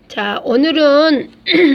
자, 오늘은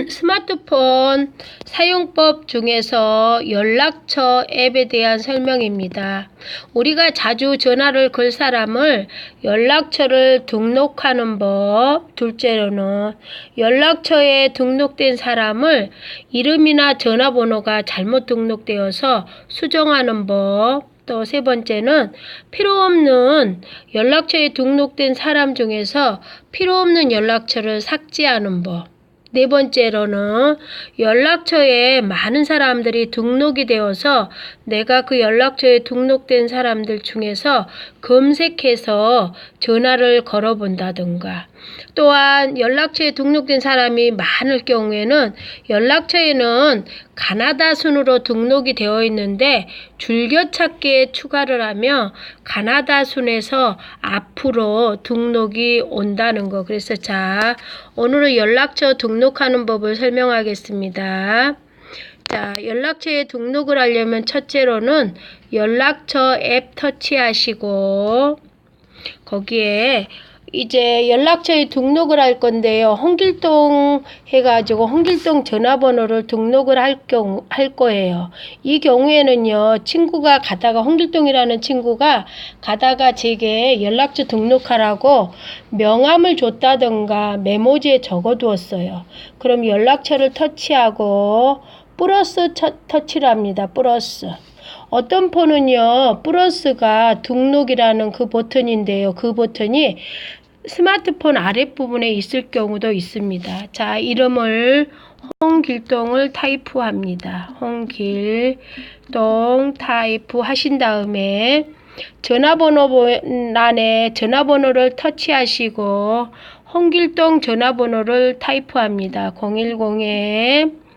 스마트폰 사용법 중에서 연락처 앱에 대한 설명입니다. 우리가 자주 전화를 걸 사람을 연락처를 등록하는 법, 둘째로는 연락처에 등록된 사람을 이름이나 전화번호가 잘못 등록되어서 수정하는 법, 또 세 번째는 필요 없는 연락처에 등록된 사람 중에서 필요 없는 연락처를 삭제하는 법. 네 번째로는 연락처에 많은 사람들이 등록이 되어서 내가 그 연락처에 등록된 사람들 중에서 검색해서 전화를 걸어본다든가, 또한 연락처에 등록된 사람이 많을 경우에는 연락처에는 가나다 순으로 등록이 되어 있는데 줄겨찾기에 추가를 하면 가나다 순에서 앞으로 등록이 온다는 거. 그래서 자, 오늘은 연락처 등록하는 법을 설명하겠습니다. 자, 연락처에 등록을 하려면 첫째로는 연락처 앱 터치하시고 거기에 이제 연락처에 등록을 할 건데요. 홍길동 해가지고 홍길동 전화번호를 등록을 할 거예요. 이 경우에는요, 친구가 가다가 홍길동이라는 친구가 가다가 제게 연락처 등록하라고 명함을 줬다던가 메모지에 적어두었어요. 그럼 연락처를 터치하고 플러스 터치를 합니다. 플러스. 어떤 폰은요, 플러스가 등록이라는 그 버튼인데요. 그 버튼이 스마트폰 아랫부분에 있을 경우도 있습니다. 자, 이름을 홍길동을 타이프합니다. 홍길동 타이프 하신 다음에 전화번호란에 전화번호를 터치하시고 홍길동 전화번호를 타이프합니다. 010에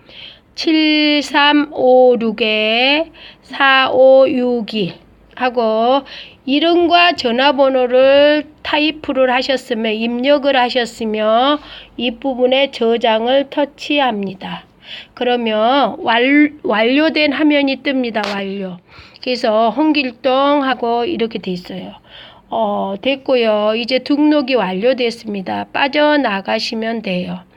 7356-4562 하고 이름과 전화번호를 타이프를 하셨으면 입력을 하셨으며 이 부분에 저장을 터치합니다. 그러면 완료된 화면이 뜹니다. 완료. 그래서 홍길동 하고 이렇게 돼 있어요. 됐고요. 이제 등록이 완료됐습니다. 빠져나가시면 돼요.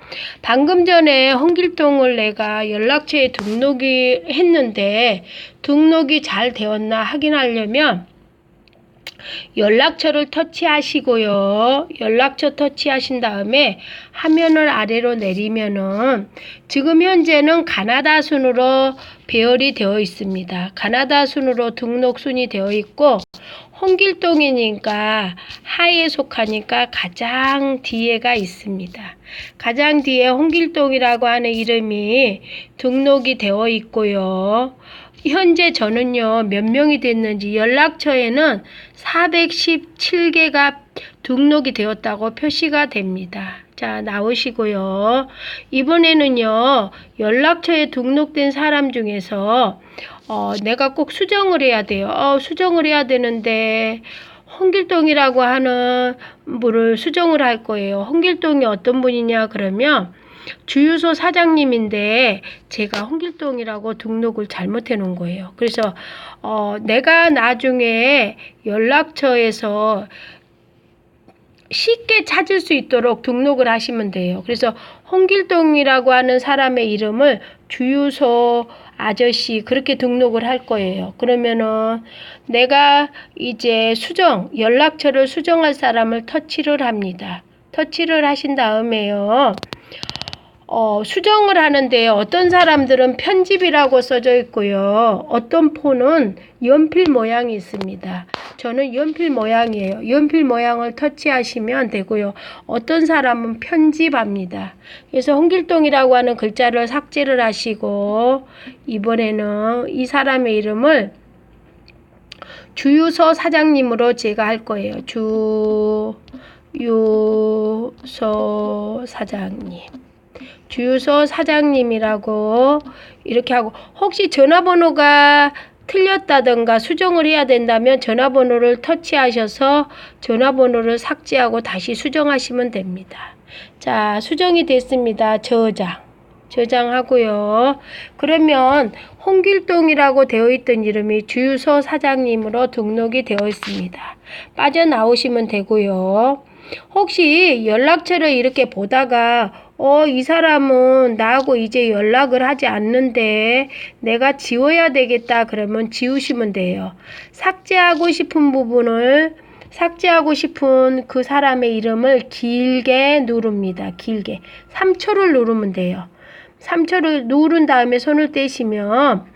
방금 전에 홍길동을 내가 연락처에 등록이 했는데 등록이 잘 되었나 확인하려면 연락처를 터치하시고요. 연락처 터치하신 다음에 화면을 아래로 내리면은 지금 현재는 가나다 순으로 배열이 되어 있습니다. 가나다 순으로 등록 순이 되어 있고 홍길동이니까 하에 속하니까 가장 뒤에가 있습니다. 가장 뒤에 홍길동이라고 하는 이름이 등록이 되어 있고요. 현재 저는요, 몇 명이 됐는지 연락처에는 417개가 등록이 되었다고 표시가 됩니다. 자, 나오시고요. 이번에는요, 연락처에 등록된 사람 중에서 내가 꼭 수정을 해야 돼요. 수정을 해야 되는데 홍길동이라고 하는 분을 수정을 할 거예요. 홍길동이 어떤 분이냐 그러면 주유소 사장님인데 제가 홍길동이라고 등록을 잘못해 놓은 거예요. 그래서 내가 나중에 연락처에서 쉽게 찾을 수 있도록 등록을 하시면 돼요. 그래서 홍길동이라고 하는 사람의 이름을 주유소 아저씨 그렇게 등록을 할 거예요. 그러면은 내가 이제 연락처를 수정할 사람을 터치를 합니다. 터치를 하신 다음에요. 수정을 하는데 어떤 사람들은 편집이라고 써져 있고요. 어떤 폰은 연필 모양이 있습니다. 저는 연필 모양이에요. 연필 모양을 터치하시면 되고요. 어떤 사람은 편집합니다. 그래서 홍길동이라고 하는 글자를 삭제를 하시고 이번에는 이 사람의 이름을 주유소 사장님으로 제가 할 거예요. 주유소 사장님. 주유소 사장님이라고 이렇게 하고 혹시 전화번호가 틀렸다던가 수정을 해야 된다면 전화번호를 터치하셔서 전화번호를 삭제하고 다시 수정하시면 됩니다. 자, 수정이 됐습니다. 저장하고요. 그러면 홍길동이라고 되어 있던 이름이 주유소 사장님으로 등록이 되어 있습니다. 빠져나오시면 되고요. 혹시 연락처를 이렇게 보다가 이 사람은 나하고 이제 연락을 하지 않는데 내가 지워야 되겠다 그러면 지우시면 돼요. 삭제하고 싶은 그 사람의 이름을 길게 누릅니다. 길게. 3초를 누르면 돼요. 3초를 누른 다음에 손을 떼시면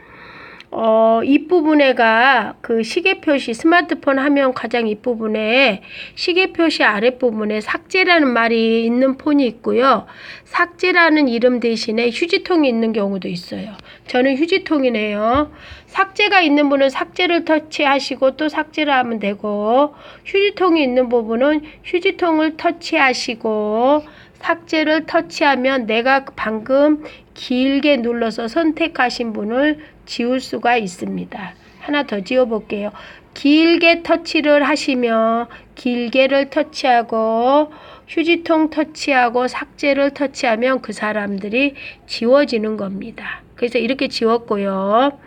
윗부분에가 그 시계 표시, 스마트폰 화면 가장 윗부분에 시계 표시 아랫부분에 삭제라는 말이 있는 폰이 있고요. 삭제라는 이름 대신에 휴지통이 있는 경우도 있어요. 저는 휴지통이네요. 삭제가 있는 분은 삭제를 터치하시고 또 삭제를 하면 되고, 휴지통이 있는 부분은 휴지통을 터치하시고 삭제를 터치하면 내가 방금 길게 눌러서 선택하신 분을 지울 수가 있습니다. 하나 더 지워볼게요. 길게 터치를 하시면 길게를 터치하고 휴지통 터치하고 삭제를 터치하면 그 사람들이 지워지는 겁니다. 그래서 이렇게 지웠고요.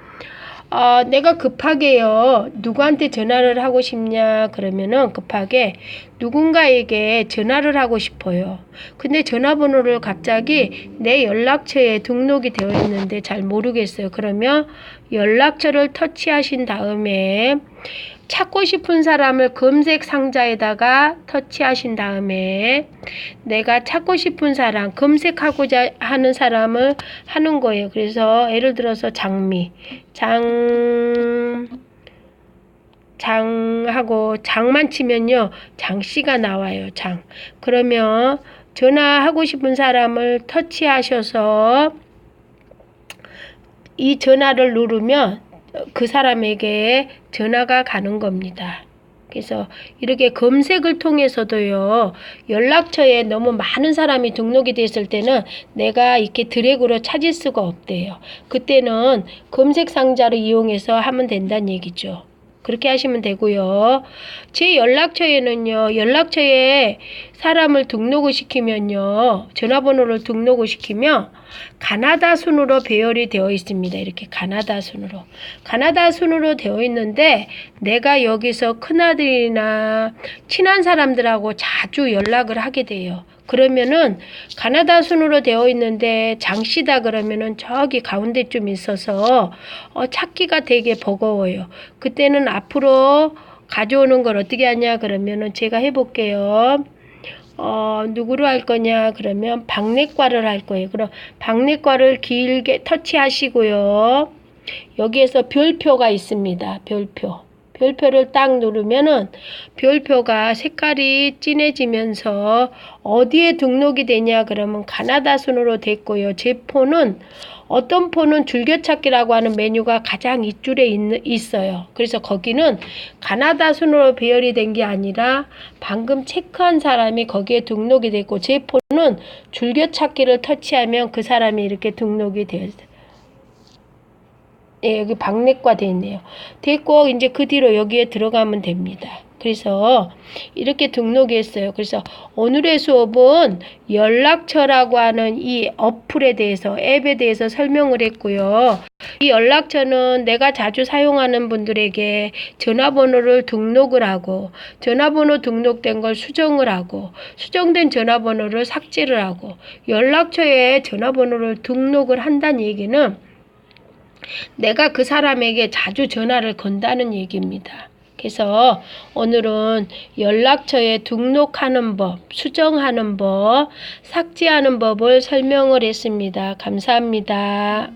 내가 급하게요. 누구한테 전화를 하고 싶냐 그러면은 급하게 누군가에게 전화를 하고 싶어요. 근데 전화번호를 갑자기 내 연락처에 등록이 되어 있는데 잘 모르겠어요. 그러면 연락처를 터치하신 다음에 찾고 싶은 사람을 검색 상자에다가 터치하신 다음에 내가 찾고 싶은 사람, 검색하고자 하는 사람을 하는 거예요. 그래서 예를 들어서 장하고 장만 치면요. 장씨가 나와요. 장. 그러면 전화하고 싶은 사람을 터치하셔서 이 전화를 누르면 그 사람에게 전화가 가는 겁니다. 그래서 이렇게 검색을 통해서도요. 연락처에 너무 많은 사람이 등록이 됐을 때는 내가 이렇게 드래그로 찾을 수가 없대요. 그때는 검색 상자를 이용해서 하면 된다는 얘기죠. 그렇게 하시면 되고요. 제 연락처에는요. 연락처에 사람을 등록을 시키면요. 전화번호를 등록을 시키면 가나다 순으로 배열이 되어 있습니다. 이렇게 가나다 순으로 되어 있는데 내가 여기서 큰아들이나 친한 사람들하고 자주 연락을 하게 돼요. 그러면은 가나다 순으로 되어 있는데 장씨다 그러면은 저기 가운데쯤 있어서 찾기가 되게 버거워요. 그때는 앞으로 가져오는 걸 어떻게 하냐 그러면은 제가 해볼게요. 누구로 할 거냐 그러면 박내과를 할 거예요. 그럼 박내과를 길게 터치하시고요. 여기에서 별표가 있습니다. 별표를 딱 누르면은 별표가 색깔이 진해지면서 어디에 등록이 되냐 그러면 가나다 순으로 됐고요. 제 폰은 어떤 폰은 줄겨찾기라고 하는 메뉴가 가장 윗줄에 있어요. 그래서 거기는 가나다 순으로 배열이 된 게 아니라 방금 체크한 사람이 거기에 등록이 됐고 제 폰은 줄겨찾기를 터치하면 그 사람이 이렇게 등록이 되어 있어요. 예, 여기 박내과 돼 있네요. 됐고 이제 그 뒤로 여기에 들어가면 됩니다. 그래서 이렇게 등록이 했어요. 그래서 오늘의 수업은 연락처라고 하는 이 어플에 대해서 앱에 대해서 설명을 했고요. 이 연락처는 내가 자주 사용하는 분들에게 전화번호를 등록을 하고 전화번호 등록된 걸 수정을 하고 수정된 전화번호를 삭제를 하고 연락처에 전화번호를 등록을 한다는 얘기는 내가 그 사람에게 자주 전화를 건다는 얘기입니다. 그래서 오늘은 연락처에 등록하는 법, 수정하는 법, 삭제하는 법을 설명을 했습니다. 감사합니다.